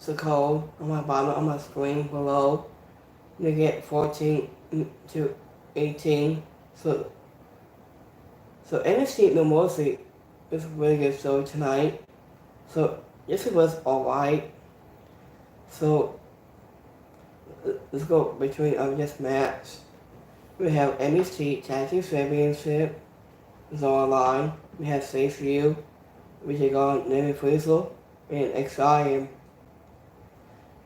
the code on my bottom of my screen below. You get 14 to 18. So NXT No Mercy is a really good show tonight. So this was alright. So let's go between this match. We have NXT Tag Team Championship is on the line. We have Safe View, which is on Navy Frizzle and Exciting.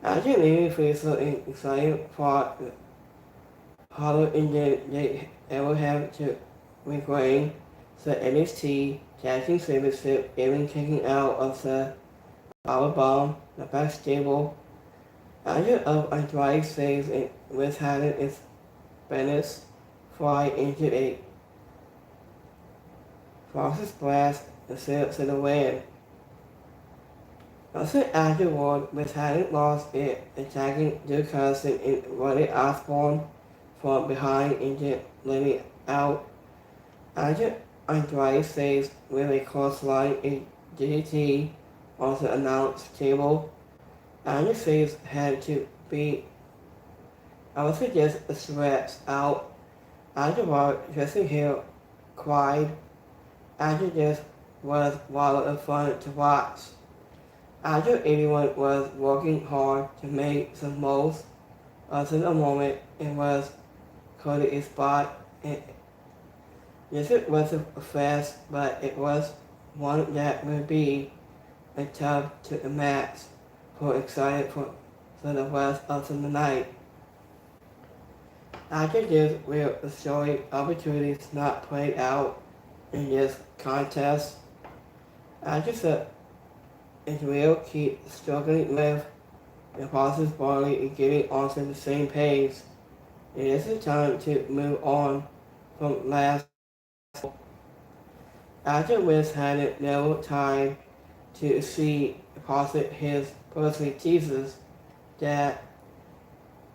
I think Navy Frizzle and Exciting fought harder than they ever have to regain the NXT Tag Team Championship, even kicking out of the powerbomb, the back stable. After of Andrade saves and West Haddon is Bennett fly into a Fox's blast and sails to the win. Also afterward, West Haddon lost it, attacking Duke Hudson and Roddy Osborne from behind and then letting out. After Andrade saves with a clothesline and DDT on the announce table, Andrade saves had to be also just a stretch out. Afterward, Jesse Hill cried. After this was rather a fun to watch. After everyone was working hard to make the most of the moment, it was called a spot. Yes, it was a fast, but it was one that would be a tough to match for excited for the rest of the night. After this, real story opportunities not played out in this contest. After the Israel keep struggling with the process body and getting onto the same page. It is the time to move on from last. After West had no time to see deposit his personal Jesus, that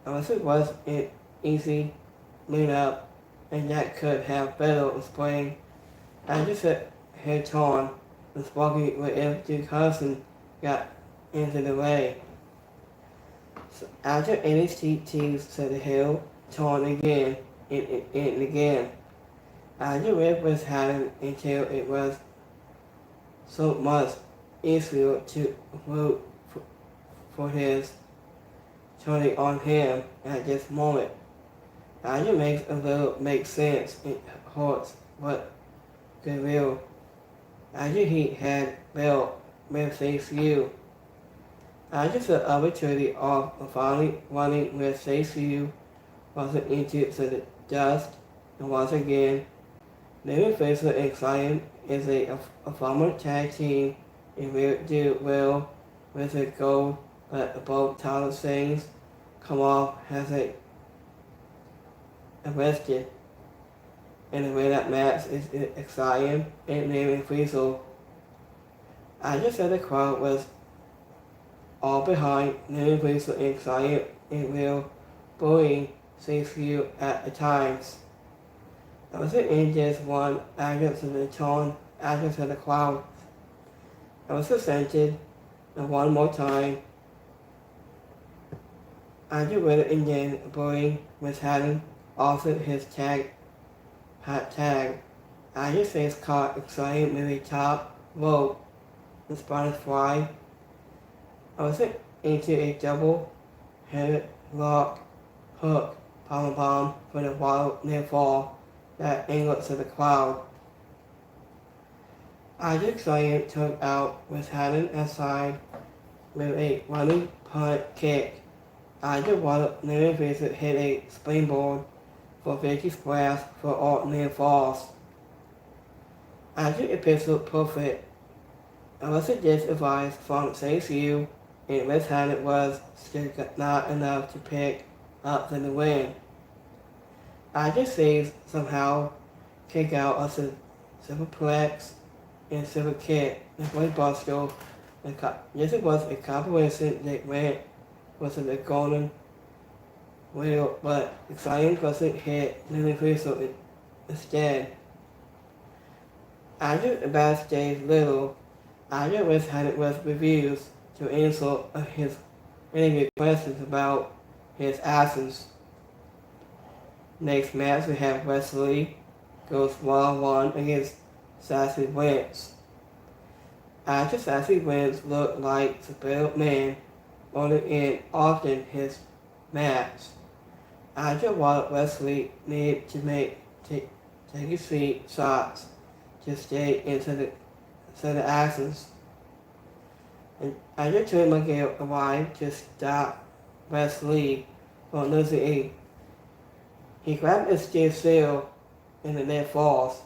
unless it was an easy cleanup and that could have better explained. After the head torn, the sparky were if Duke Hudson got into the way. So after NXT teams to the hill, torn again and again. After Rip was having until it was so much easier to root for his turning on him at this moment. After makes a little make sense, it hurts, but good will. After he had built with Safe View. After the opportunity of finally running with Safe View wasn't into the dust, and once again, Navy Fraser and Zion is a former tag team and will do well with the goal, but both title things come off as a arrested. And the way that match is exciting and Navy Fraser. I just said the crowd was all behind Navy Fraser and Zion and will bullying Safe View at the times. I was in just one agent to the tone, agent to the crowd. I was presented and one more time. I just read it again, bullying was having offered his tag. I just face caught exciting movie top rope. The spot is fly. I was into a double headed lock hook bomb for the wild near fall that angled to the crowd. Isaac Giant took out with Haddon aside with a running punt kick. Isaac wanted near visit hit a springboard for 50 splash for all near falls. Isaac episode perfect. Unless it disadvised from Safe View and West Haddon was still not enough to pick up the win. Isaac saves somehow kick out of the superplex and super kick the brainbuster. Yes, it was a compilation that went with the golden wheel, but exciting wasn't hit Lily Crystal instead. After backstage little, Isaac was had it with reviews to answer his any questions about his absence. Next match we have Wesley goes 1-on-1 against Sassy Wentz. After Sassy Wentz looked like the better man on the end often his match. After what Wesley needed to take his feet shots to stay into the absence. And after Trey Miguel arrived to stop Wesley from losing, he grabbed a steel seal and the net falls.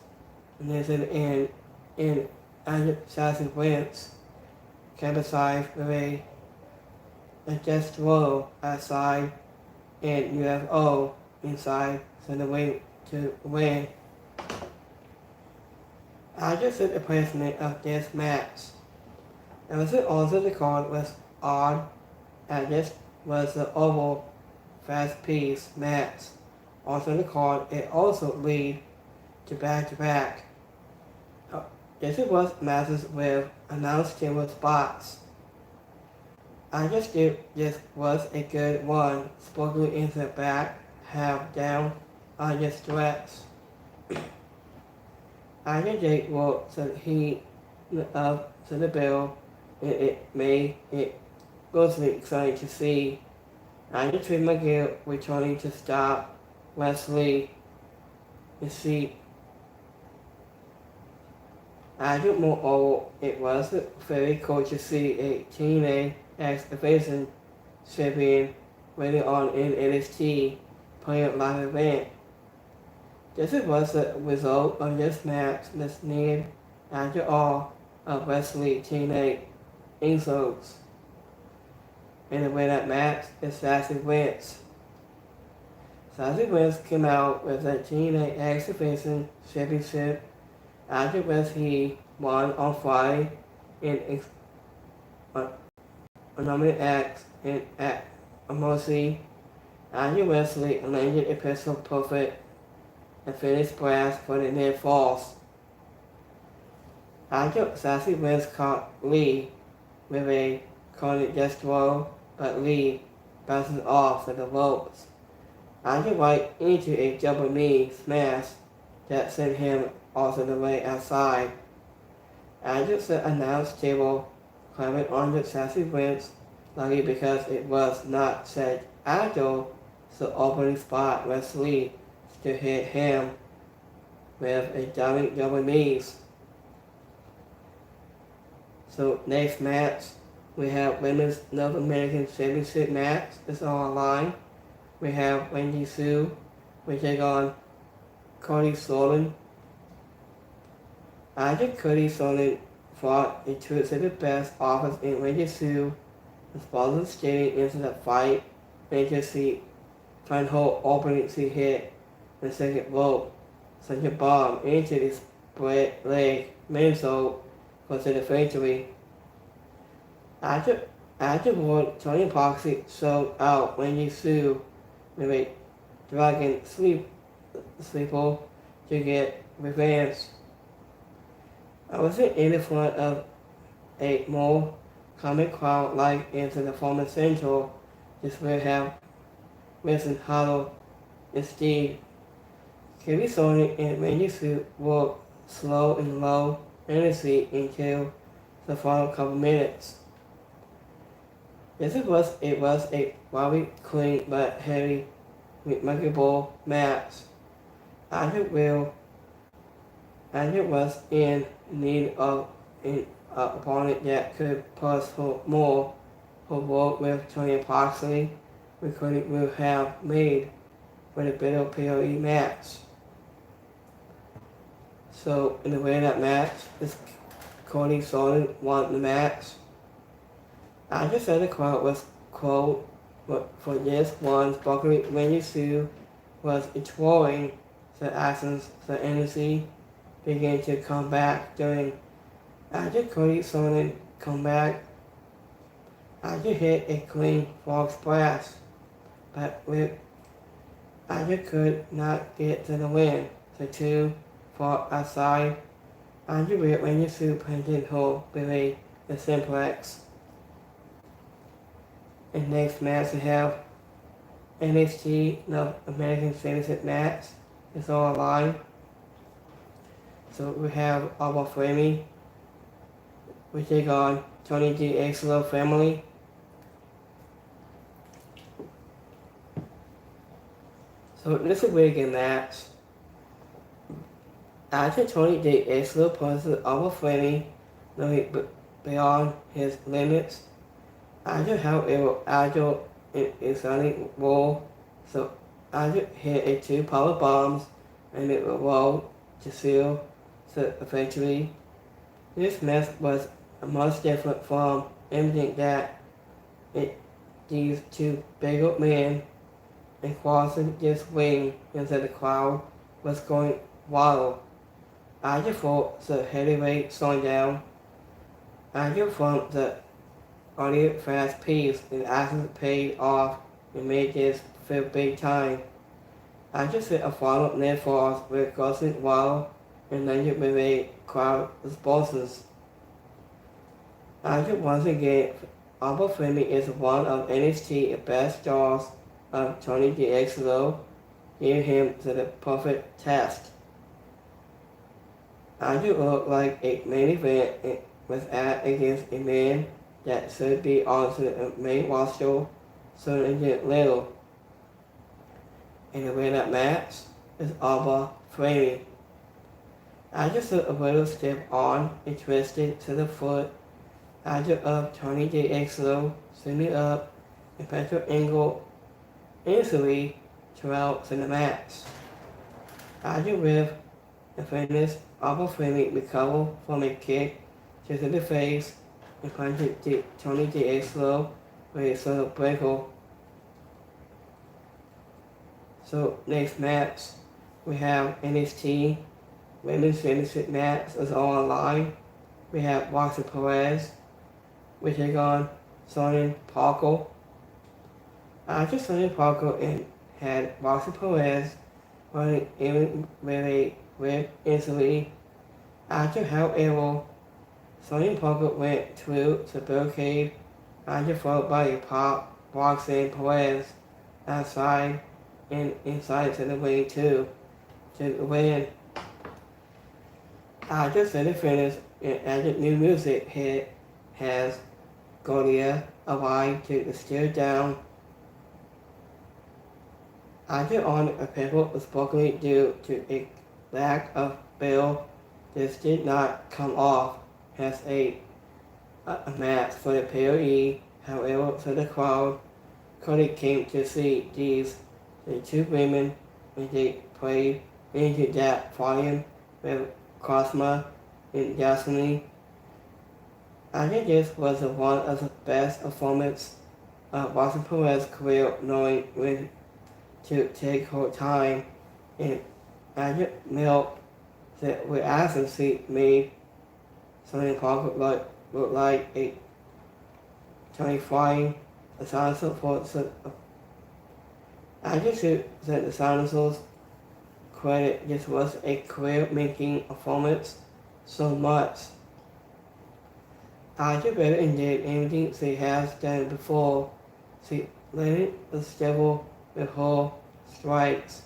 And there's an end in after Sassy Wentz capitalized with a just roll outside and UFO inside so the way to win. I just said the placement of this match. It was also the card was odd, and this was the oval fast-paced match. Also the card it also lead to back-to-back. This was matches with announced table spots. I just think this was a good one, spoken into the back, half down on the stretch. I think they will so he up to the bill and it made it mostly exciting to see. I just Trey Miguel returning to stop Wesley and see. I think moreover it was very cool to see a TNA X Division champion later on in NXT playing a live event. This was the result of this match that's needed after all of Wesley TNA insults. And the way that match is Sassy Wentz. Sassy Wentz came out with a TNA X Division championship after Wesley won on Friday in a nominate act in at Mercy. After Wesley landed a pistol perfect and finished brass for the near falls. After Sassy Wentz caught Lee with a corner just throw, but Lee bounces off to the ropes. After right into a double knee smash that sent him also the way outside. After the announced table climbing on the Sassy Wentz, lucky because it was not set after the opening spot Wesley to hit him with a diving double knees. So next match, we have Women's North American Championship match. It's all online. We have Wendy Sue. We take on Cody Solon. After Cody Solon fought a true to the best offense in Wendy Sue, was Boston skating into the fight, Major C find hole opening to hit the second rope, such a bomb into the split leg Minnesota for the victory. Afterward, Tony Epoxy showed out Wendy Sue with a dragon sleeper to get revenge. I wasn't in the front of a more comic crowd like into the former Central. This will have Wilson Hollow instead. Kelly Sony and Wendy Sue worked slow and low energy until the final couple minutes. It was a very clean but heavy, remarkable match. Andrew was in need of an opponent that could push more who worked with Tony Epoxy, we could have made for the better PoE match. So in the way that match, this Cody Solon won the match. I just said the crowd was cold for this one. Wendy Sue was exploring the absence the energy began to come back during after Cody Solon come back. After hit a clean frog splash, but After could not get to the win. The two fought outside. After Wendy Sue planted her beneath the simplex. And next match we have NXT, the American Championship match. It's all online. So we have our Flamey. We take on Tony D. Exlo family. So this is a really good match. After Tony D. Exlo pushes our Flamey beyond his limits, Andrew however agile and exciting roll, so Andrew hit a 2 power bombs and it will roll to seal the victory. This match was much different from anything that these two big old men and crossing this ring into the crowd was going wild. Andrew thought the heavyweight slowing down. Andrew from the audio fast piece and actually paid off and made this feel big time. I just hit a final near falls with crossing wild and landed with a crowd responses. Andrew once again, Abba Fleming is one of NXT's best stars of Tony DXLO, giving him the perfect test. Andrew looked like a main event and was at against a man that should be on the main roster, so it did little. And the winner match is Abba Fleming. Andrew took a little step on and twisted to the foot. Andrew of Tony DXLO, sending up and Petro Angle instantly throughout the match. Andrew with the finish, Abba Fleming recovered from a kick to the face and punched Tony DXLO with a sort of breaker. So next match, we have NXT Women's Championship match is all online. We have Roxy Perez, we take on Sonya Parker. After Sonya Parker and had Roxy Perez running in with a whip instantly. After however, Sonya Parker went through the barricade, after followed by a pop Roxanne Perez outside and inside to the ring too to win. After the finish and added new music hit has Gordia arrived to steer down. After on a paper was broken due to a lack of bail, this did not come off as a match for the POE. However, for the crowd, Cody came to see the two women and they played into that volume with Cosma and Yasmin. I think this was one of the best performances of Roxy Perez's career, knowing when to take her time and added milk that we actually made Sonya Parker look like a terrifying silencer for I just think that the silencers credit this was a career-making performance so much. I did better and did anything she has done before. She landed the stable with her strikes.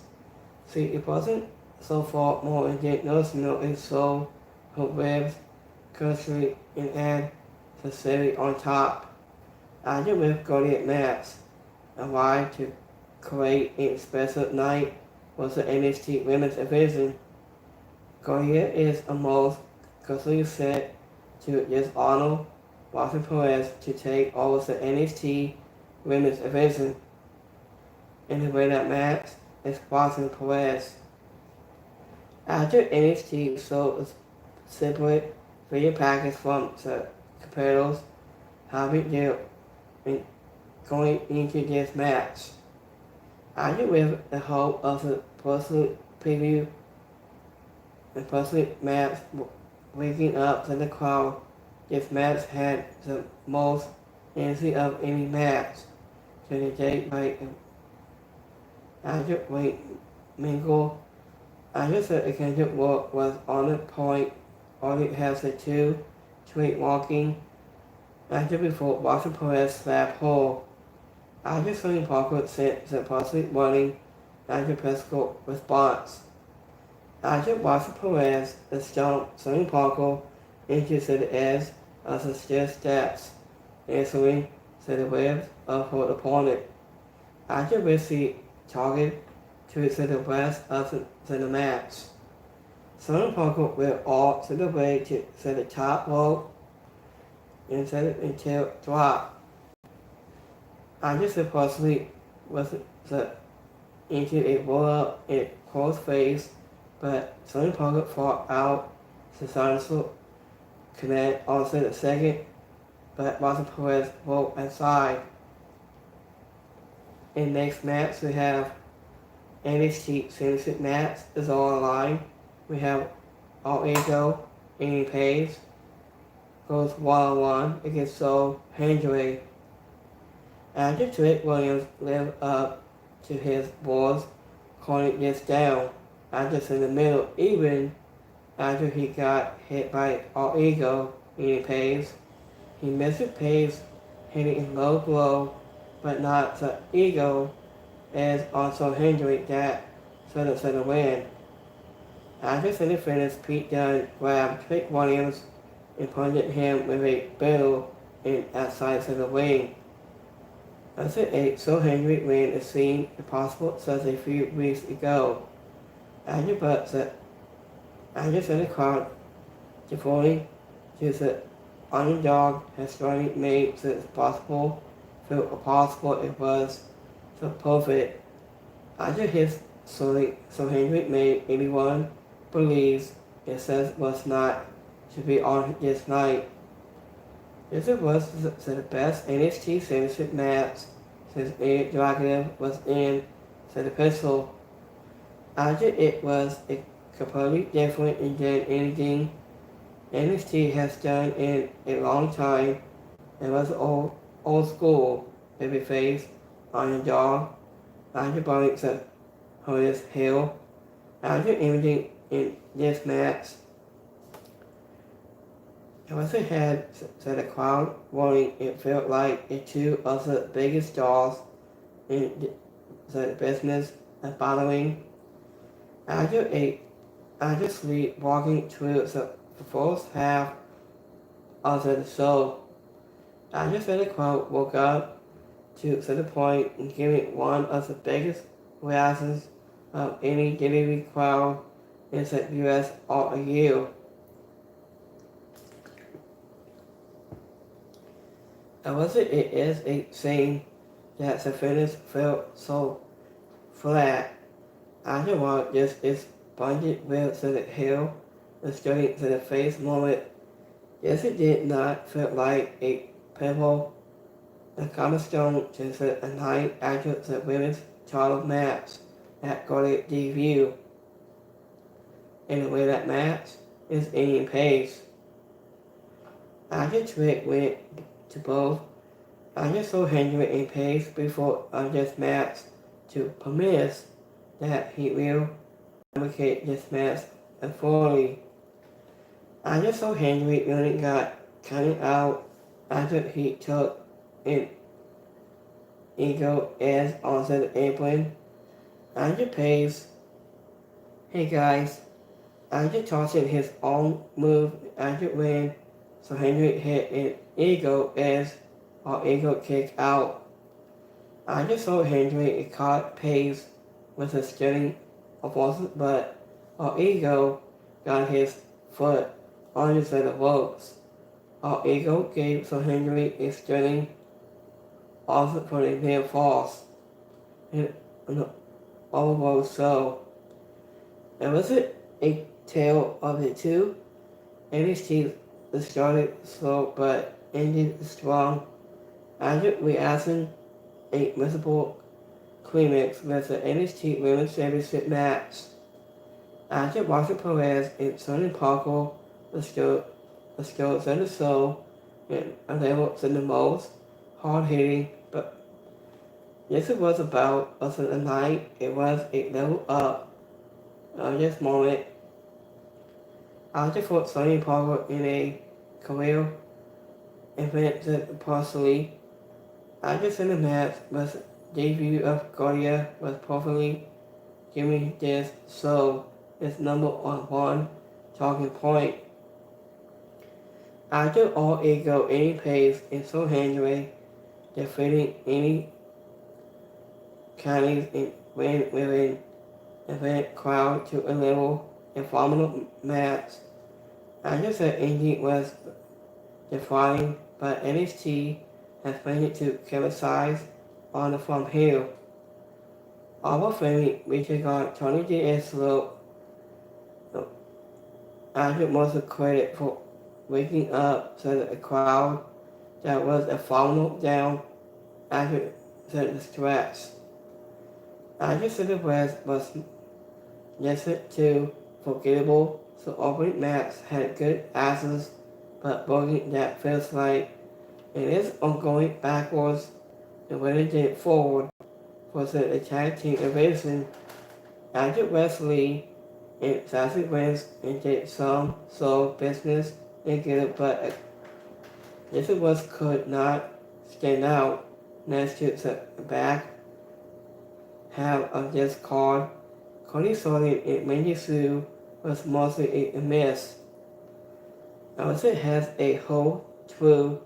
See, it wasn't so far more and did no smell and so her ribs, cursory and add the city on top. I did with Gordia match. Arrived to create a special night was the NXT Women's Division. Gordia is almost closely set to dishonor Roxy Perez to take over the NXT Women's Division. In the winner match is Roxy Perez. After NXT sold a separate video package from the competitors, having their going into this match. After with the hope of the personal preview and personal match waking up to the crowd, this match had the most energy of any match to the date by after weight mingle. After the occasion work was on the point, only has the two straight walking. After before Roxy Perez slapped her. After Sonny Parker supposedly warning after physical response. After Watson Perez stomped Sonny Parker into the edge of the stair steps, answering the ribs of her opponent. After Ricci targeted to the rest of the match. Sonny Parker went all the way to the top rope until drop. After supposedly was into a roll-up in close face, but Sonny Parker fought out the successful connect on the second, but Watson Perez rolled aside. In the next match, we have NXT Championship match is all online. We have All Ego, Amy Page, goes one-on-one against Soul Hendry. After Trick Williams lived up to his words, calling this down, after in the middle, even after he got hit by All Ego, Amy Page. He missed Page hitting a low blow, but not the Ego, as also Hendry that for the win. After the finish, Pete Dunne grabbed Trick Williams and pointed him with a bill outside of the ring. As it ate, so Hendry ran a scene impossible such a few weeks ago. After the crowd devoting to the underdog has finally made it possible feel impossible it was so perfect. After his story, so Hendry made anyone believes it says was not to be on this night. This was the best NXT Championship match since Eric Dragon was in the pistol. After it was completely different than anything NXT has done in a long time. It was old school babyface underdog. After Barney Horace Hill. After imaging in this match, it was ahead to the crowd roaring. It felt like the two of the biggest stars in the business of following. After sleepwalking through the first half of the show, after the crowd woke up to the point in giving one of the biggest reactions of any WWE crowd in the US all year. It is a shame that the finish felt so flat. Afterward, this is bonded with the Hill and starting to the face moment. Yes, it did not feel like a pebble. The cornerstone to the night after the women's title match at Golden debut. In the way that match is Indian Pace. After Trick went to both, I just saw Hendry and Pace before this match to promise that he will advocate this match fully. I just saw Hendry really got counted out after he took an ego edge onto the apron. After Pace, hey guys, after tossing his own move after win, so Hendry hit an ego edge or ego kick out. I just saw Hendry caught Pace with a stunning opposite, but our ego got his foot on the ropes. Our ego gave so Hendry a stunning also for a near false. And almost so. And was it a tale of the two? NXT started slow but ended strong. After reacting a miserable climax with the NXT Women's Championship match. After Watson Perez and Sonny Parker restored the show and unable to the most hard-hitting, but yes, it was about us in the night. It was a level up this moment. After fought Sonny Parker in a career event partially, I just in the match was debut of Guardia was perfectly giving this so its number one talking point. After all ego, any pace, and so handily defeating any counties in within event crowd to a level phenomenal match. I just said Indy was defining, but NXT has managed to capitalize on the from here. Our family reaching on Tony D'Angelo after most of credit for waking up so that the crowd that was a phenomenal down after the stretch. After the West was just too forgettable, so opening match had good asses, but booking that feels like it is ongoing backwards the way they did forward was the tag team invasion. After Wesley and Sassy wins and did some slow business together, but this was could not stand out next to the back half of this card. Cody Sawyer and Mandy Sue was mostly a miss. Also has a whole through.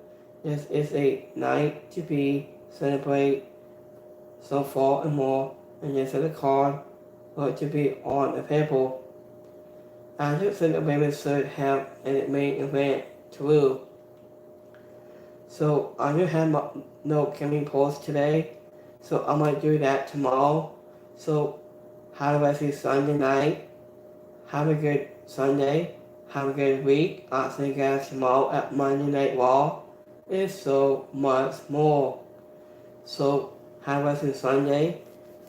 This is a night to be celebrated so far and more, and this is a card for to be on the paper. After the women should have a main event through. So I don't have no coming post today, so I might do that tomorrow. So how do I see Sunday night? Have a good Sunday. Have a good week. I'll see you guys tomorrow at Monday Night Raw. There's so much more. So have a good Sunday.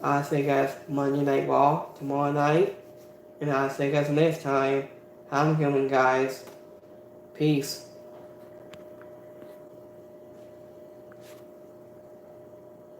I'll see you guys Monday Night Raw tomorrow night. And I'll see you guys next time. Have a good one, guys. Peace.